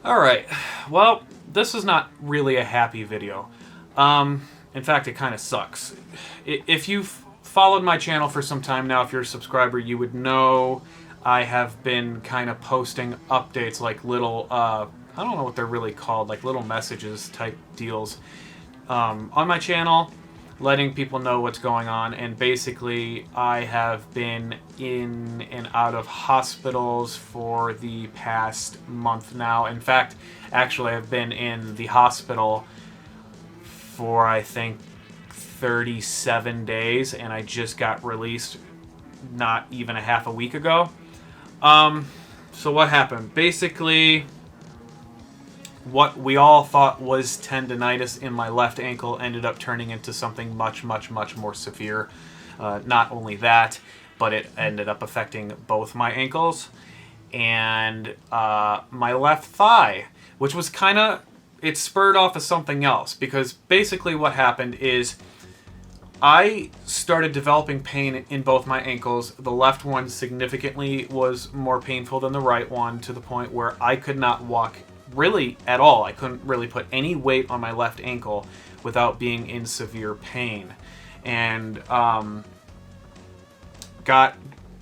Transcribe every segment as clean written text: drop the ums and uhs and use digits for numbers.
Alright, well, this is not really a happy video. In fact, it kind of sucks. If you've followed my channel for some time now, if you're a subscriber, you would know I have been kind of posting updates, like little, I don't know what they're really called, like little messages type deals, on my channel, letting people know what's going on. And basically, I have been in and out of hospitals for the past month now. In fact, actually, I've been in the hospital for, I think, 37 days, and I just got released not even a half a week ago. So what happened? Basically, what we all thought was tendonitis in my left ankle ended up turning into something much, much, much more severe. Not only that, but it ended up affecting both my ankles and my left thigh, which was kind of, it spurred off of something else, because basically what happened is I started developing pain in both my ankles. The left one significantly was more painful than the right one, to the point where I could not walk really at all. I couldn't really put any weight on my left ankle without being in severe pain. And got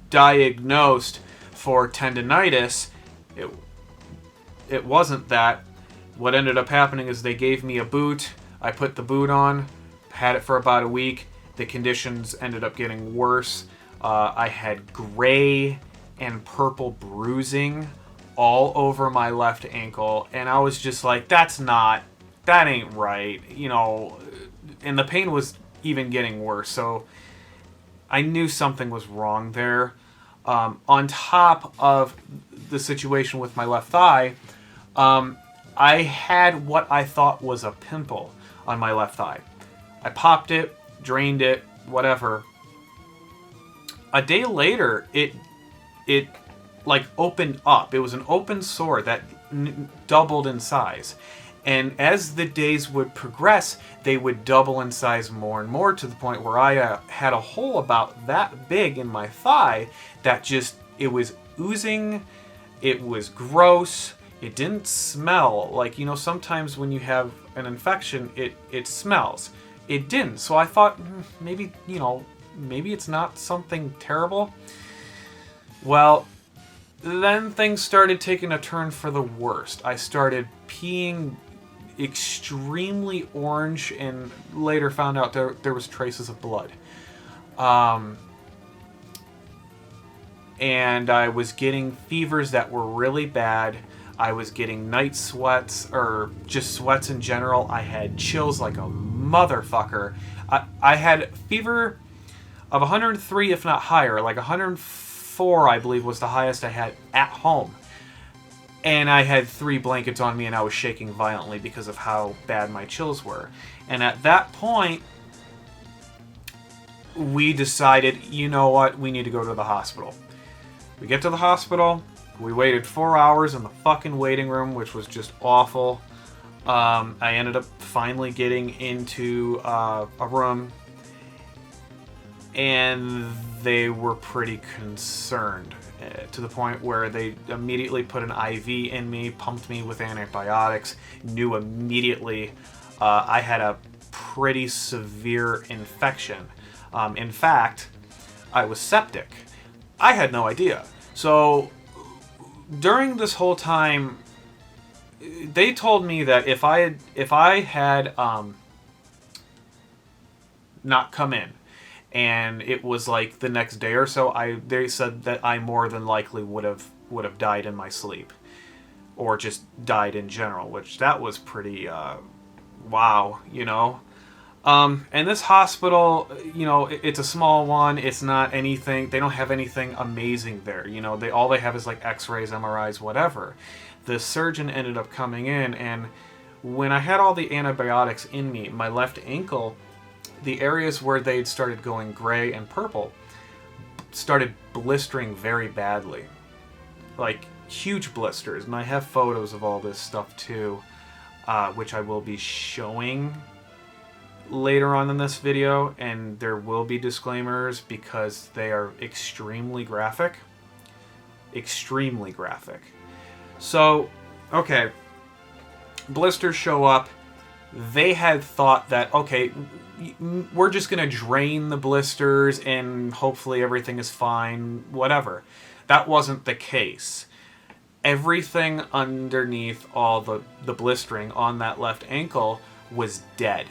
diagnosed for tendonitis. It wasn't that. What ended up happening is they gave me a boot. I put the boot on, had it for about a week. The conditions ended up getting worse. I had gray and purple bruising all over my left ankle, and I was just like, that ain't right, you know, and the pain was even getting worse, so I knew something was wrong there. On top of the situation with my left thigh, I had what I thought was a pimple on my left thigh. I popped it, drained it, whatever. A day later, it like opened up. It was an open sore that doubled in size. And as the days would progress, they would double in size more and more, to the point where I had a hole about that big in my thigh that just, it was oozing, it was gross. It didn't smell. Like, you know, sometimes when you have an infection, it smells. It didn't. So I thought, maybe, you know, maybe it's not something terrible. Well, then things started taking a turn for the worst. I started peeing extremely orange, and later found out there was traces of blood. And I was getting fevers that were really bad. I was getting night sweats, or just sweats in general. I had chills like a motherfucker. I had fever of 103, if not higher. Like 104, I believe, was the highest I had at home. And I had 3 blankets on me, and I was shaking violently because of how bad my chills were. And at that point, we decided, you know what, we need to go to the hospital. We get to the hospital. We waited 4 hours in the fucking waiting room, which was just awful. I ended up finally getting into a room, and they were pretty concerned, to the point where they immediately put an IV in me, pumped me with antibiotics, knew immediately I had a pretty severe infection. In fact, I was septic. I had no idea. So during this whole time, they told me that if I had not come in, and it was like the next day or so, they said that I more than likely would have died in my sleep, or just died in general, which that was pretty wow, you know. And this hospital, you know, it's a small one. It's not anything, they don't have anything amazing there. You know, all they have is like x-rays, MRIs, whatever. The surgeon ended up coming in, and when I had all the antibiotics in me, my left ankle, the areas where they'd started going gray and purple started blistering very badly. Like huge blisters. And I have photos of all this stuff too, which I will be showing later on in this video, and there will be disclaimers because they are extremely graphic. Extremely graphic. So, okay, blisters show up. They had thought that, okay, we're just going to drain the blisters and hopefully everything is fine, whatever. That wasn't the case. Everything underneath all the blistering on that left ankle was dead.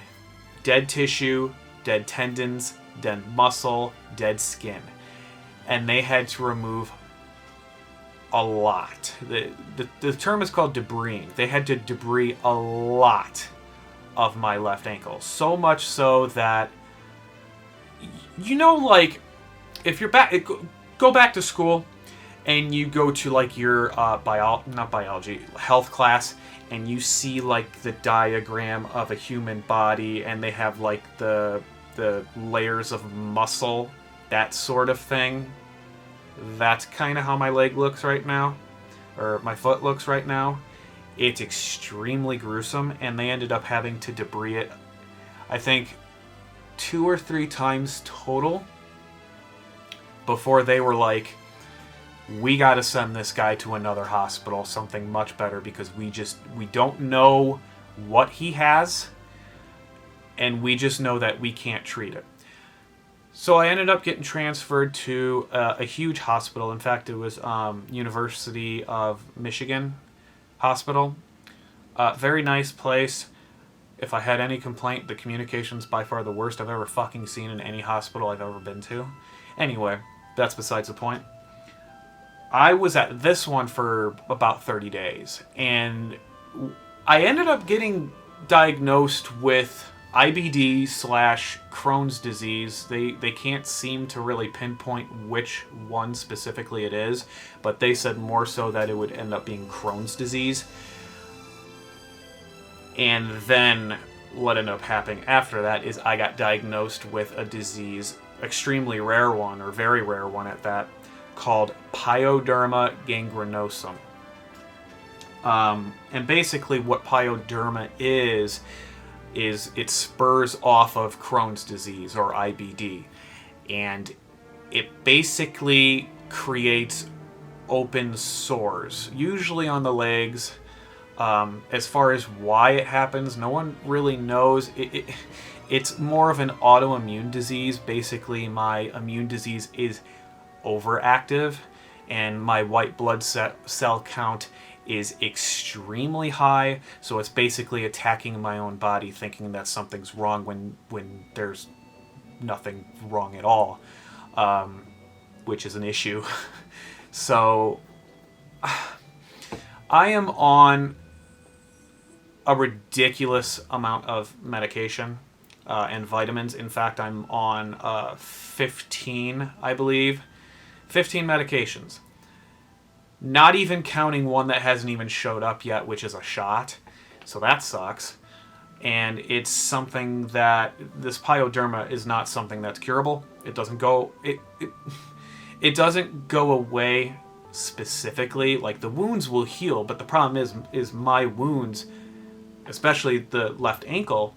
Dead tissue, dead tendons, dead muscle, dead skin. And they had to remove a lot. The term is called debris. They had to debris a lot of my left ankle. So much so that, you know, like, if you're back, go back to school and you go to, like, your not biology, health class, and you see, like, the diagram of a human body, and they have, like, the layers of muscle, that sort of thing. That's kind of how my leg looks right now, or my foot looks right now. It's extremely gruesome, and they ended up having to debris it, I think, 2 or 3 times total before they were like, we got to send this guy to another hospital, something much better, because we don't know what he has, and we just know that we can't treat it. So I ended up getting transferred to a huge hospital. In fact, it was University of Michigan Hospital. Very nice place. If I had any complaint, the communication's by far the worst I've ever fucking seen in any hospital I've ever been to. Anyway, that's besides the point. I was at this one for about 30 days, and I ended up getting diagnosed with IBD / Crohn's disease. They can't seem to really pinpoint which one specifically it is, but they said more so that it would end up being Crohn's disease. And then what ended up happening after that is I got diagnosed with a disease, extremely rare one, or very rare one at that, called Pyoderma gangrenosum. And basically what Pyoderma is it spurs off of Crohn's disease, or IBD. And it basically creates open sores, usually on the legs. As far as why it happens, no one really knows. It's more of an autoimmune disease. Basically, my immune disease is overactive, and my white blood cell count is extremely high, so it's basically attacking my own body, thinking that something's wrong when there's nothing wrong at all, which is an issue. So I am on a ridiculous amount of medication and vitamins. In fact, I'm on 15, I believe. 15 medications. Not even counting one that hasn't even showed up yet, which is a shot. So that sucks. And it's something that this Pyoderma is not something that's curable. It doesn't go it doesn't go away specifically. Like, the wounds will heal, but the problem is my wounds, especially the left ankle,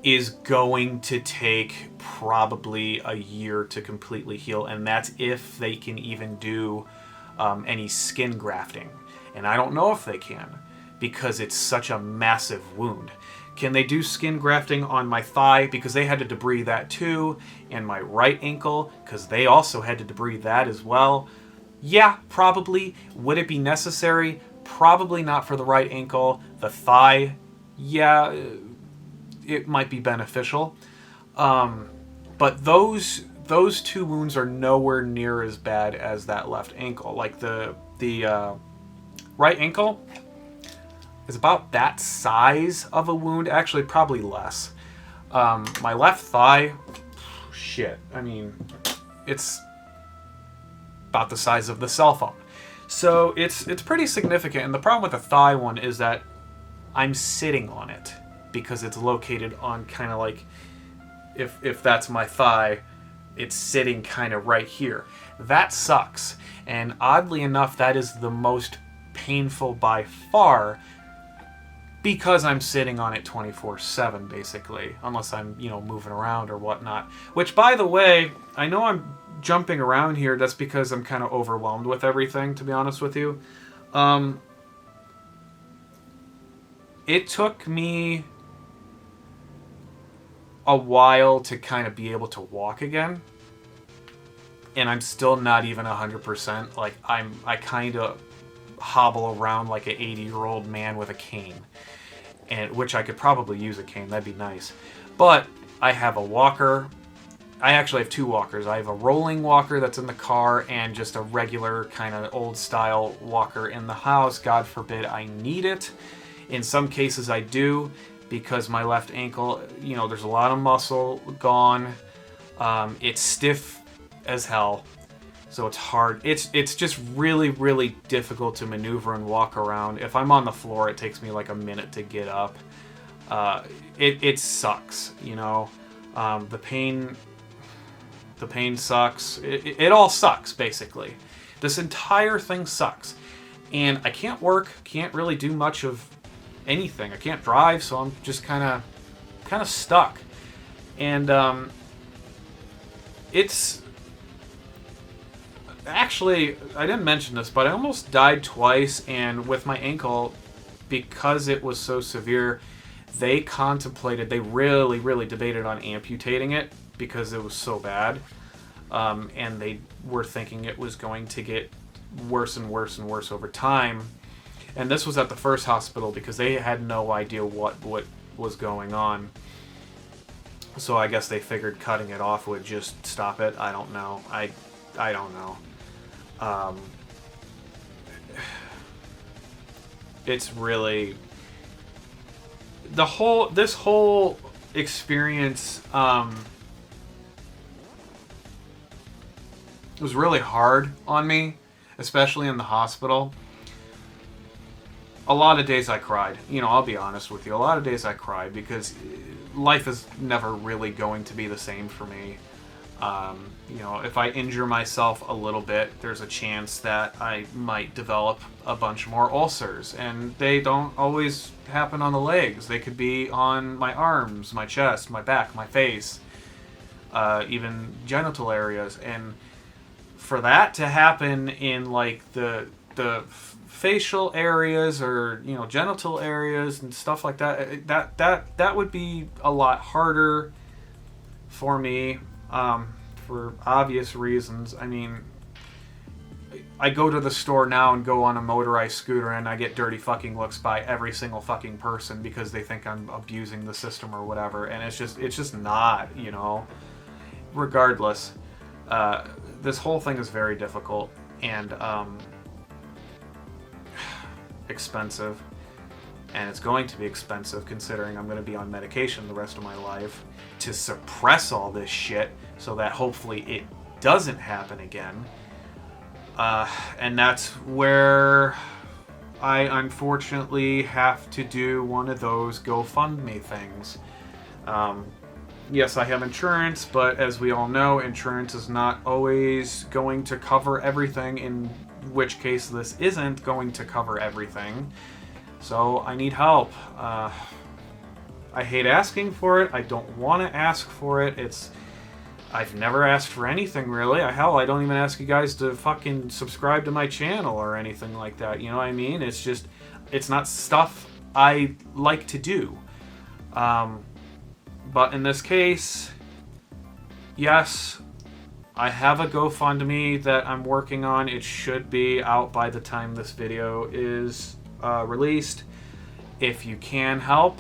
is going to take probably a year to completely heal, and that's if they can even do any skin grafting. And I don't know if they can, because it's such a massive wound. Can they do skin grafting on my thigh? Because they had to debris that too. And my right ankle, because they also had to debris that as well. Yeah, probably. Would it be necessary? Probably not for the right ankle. The thigh, yeah, it might be beneficial. But those 2 wounds are nowhere near as bad as that left ankle. Like, the right ankle is about that size of a wound. Actually, probably less. My left thigh, shit. I mean, it's about the size of the cell phone. So it's pretty significant. And the problem with the thigh one is that I'm sitting on it, because it's located on kind of like, if that's my thigh, it's sitting kind of right here. That sucks. And oddly enough, that is the most painful by far, because I'm sitting on it 24/7 basically, unless I'm, moving around or whatnot. Which, by the way, I know I'm jumping around here. That's because I'm kind of overwhelmed with everything, to be honest with you. it took me a while to kind of be able to walk again. And I'm still not even 100%. Like, I kind of hobble around like an 80-year-old man with a cane. And which I could probably use a cane. That'd be nice. But I have a walker. I actually have 2 walkers. I have a rolling walker that's in the car and just a regular kind of old-style walker in the house. God forbid I need it. In some cases I do, because my left ankle, you know, there's a lot of muscle gone. It's stiff as hell, so it's hard. It's just really, really difficult to maneuver and walk around. If I'm on the floor, it takes me like a minute to get up. It sucks, you know. The pain sucks. It all sucks, basically. This entire thing sucks. And I can't work, can't really do much of anything. I can't drive, so I'm just kind of stuck. And it's actually, I didn't mention this, but I almost died twice, and with my ankle, because it was so severe, they really, really debated on amputating it because it was so bad. And they were thinking it was going to get worse and worse and worse over time. And this was at the first hospital because they had no idea what was going on. So I guess they figured cutting it off would just stop it. I don't know. I don't know. It's really this whole experience was really hard on me, especially in the hospital. A lot of days I cried. You know, I'll be honest with you. A lot of days I cried because life is never really going to be the same for me. You know, if I injure myself a little bit, there's a chance that I might develop a bunch more ulcers. And they don't always happen on the legs. They could be on my arms, my chest, my back, my face, even genital areas. And for that to happen in like the facial areas or, you know, genital areas and stuff like that, that would be a lot harder for me, for obvious reasons. I mean, I go to the store now and go on a motorized scooter and I get dirty fucking looks by every single fucking person because they think I'm abusing the system or whatever, and it's just not, you know. Regardless, this whole thing is very difficult and expensive, and it's going to be expensive considering I'm going to be on medication the rest of my life to suppress all this shit so that hopefully it doesn't happen again. And that's where I unfortunately have to do one of those GoFundMe things. Yes, I have insurance, but as we all know, insurance is not always going to cover everything, in which case this isn't going to cover everything. So I need help. I hate asking for it. I don't want to ask for it. I've never asked for anything, really. Hell, I don't even ask you guys to fucking subscribe to my channel or anything like that. You know what I mean? It's just, it's not stuff I like to do. But in this case, yes, I have a GoFundMe that I'm working on. It should be out by the time this video is released. If you can help,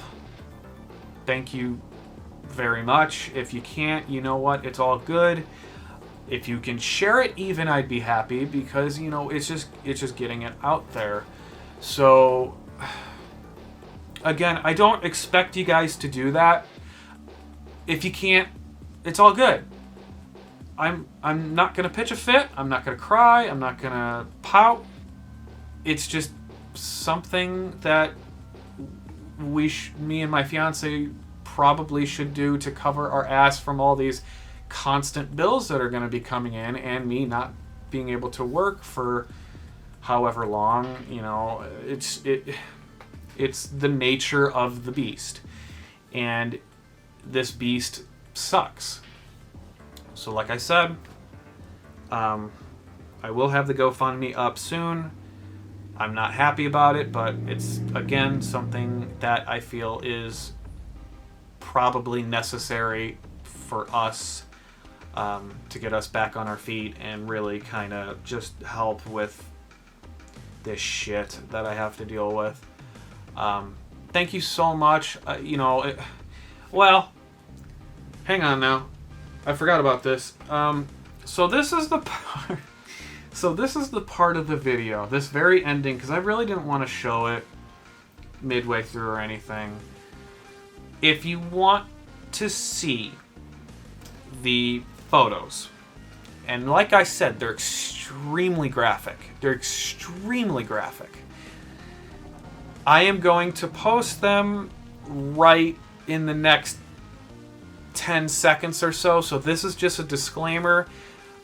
thank you very much. If you can't, you know what? It's all good. If you can share it even, I'd be happy, because, you know, it's just getting it out there. So, again, I don't expect you guys to do that. If you can't, it's all good. I'm not gonna pitch a fit. I'm not gonna cry. I'm not gonna pout. It's just something that me and my fiance probably should do to cover our ass from all these constant bills that are going to be coming in, and me not being able to work for however long. You know, it's the nature of the beast, and this beast sucks. So like I said, I will have the GoFundMe up soon. I'm not happy about it, but it's, again, something that I feel is probably necessary for us to get us back on our feet and really kind of just help with this shit that I have to deal with. Thank you so much. Well, hang on now. I forgot about this. So this is the part. So this is the part of the video, this very ending, because I really didn't want to show it midway through or anything. If you want to see the photos, and like I said, they're extremely graphic. They're extremely graphic. I am going to post them right in the next 10 seconds or so. So this is just a disclaimer.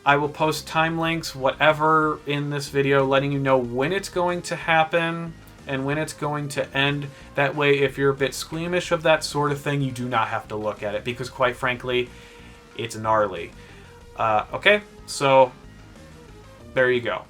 I will post time links, whatever, in this video, letting you know when it's going to happen and when it's going to end. That way, if you're a bit squeamish of that sort of thing, you do not have to look at it, because quite frankly, it's gnarly. Okay, so there you go.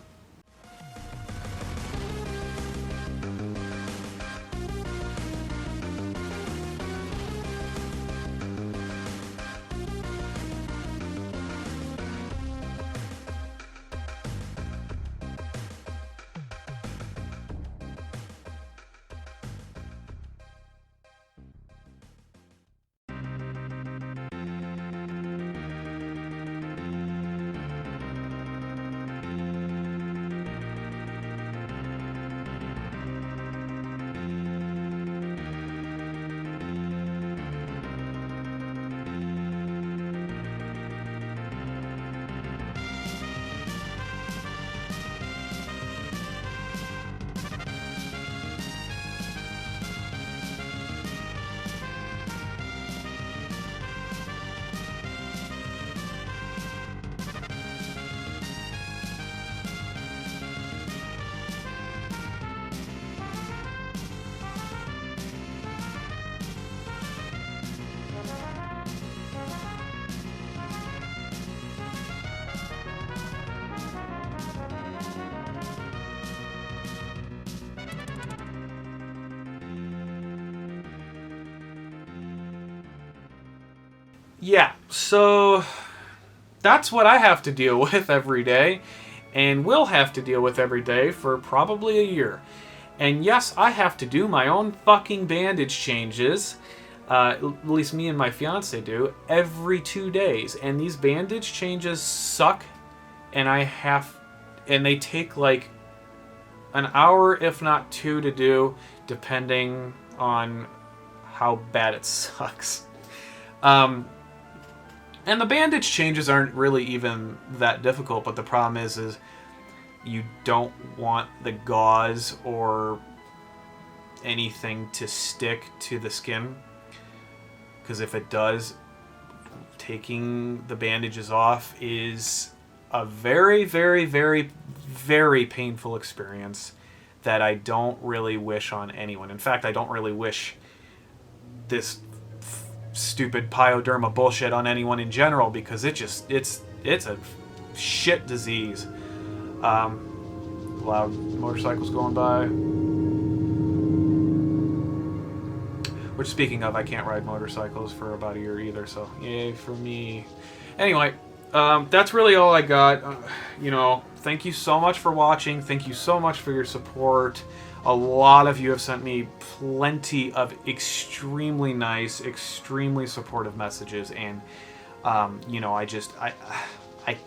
Yeah, so that's what I have to deal with every day, and will have to deal with every day for probably a year. And yes, I have to do my own fucking bandage changes, at least me and my fiance do, every 2 days. And these bandage changes suck, and they take like an hour, if not 2, to do, depending on how bad it sucks. And the bandage changes aren't really even that difficult, but the problem is you don't want the gauze or anything to stick to the skin, because if it does, taking the bandages off is a very, very, very, very painful experience that I don't really wish on anyone. In fact, I don't really wish this stupid Pyoderma bullshit on anyone in general, because it's a shit disease. Loud motorcycles going by. Which, speaking of, I can't ride motorcycles for about a year either, so yay for me. Anyway, that's really all I got. Thank you so much for watching. Thank you so much for your support. A lot of you have sent me plenty of extremely nice, extremely supportive messages, and I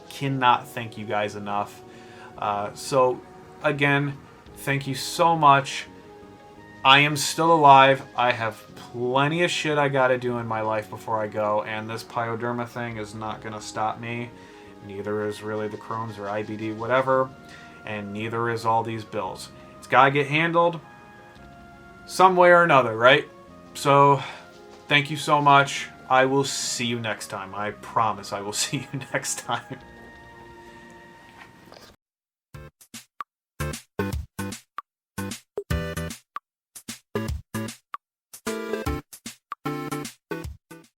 cannot thank you guys enough. So again, thank you so much. I am still alive. I have plenty of shit I gotta do in my life before I go, and this Pyoderma thing is not gonna stop me. Neither is really the Crohn's or IBD, whatever, and neither is all these bills. It's gotta get handled some way or another, right? So, thank you so much. I will see you next time. I promise I will see you next time.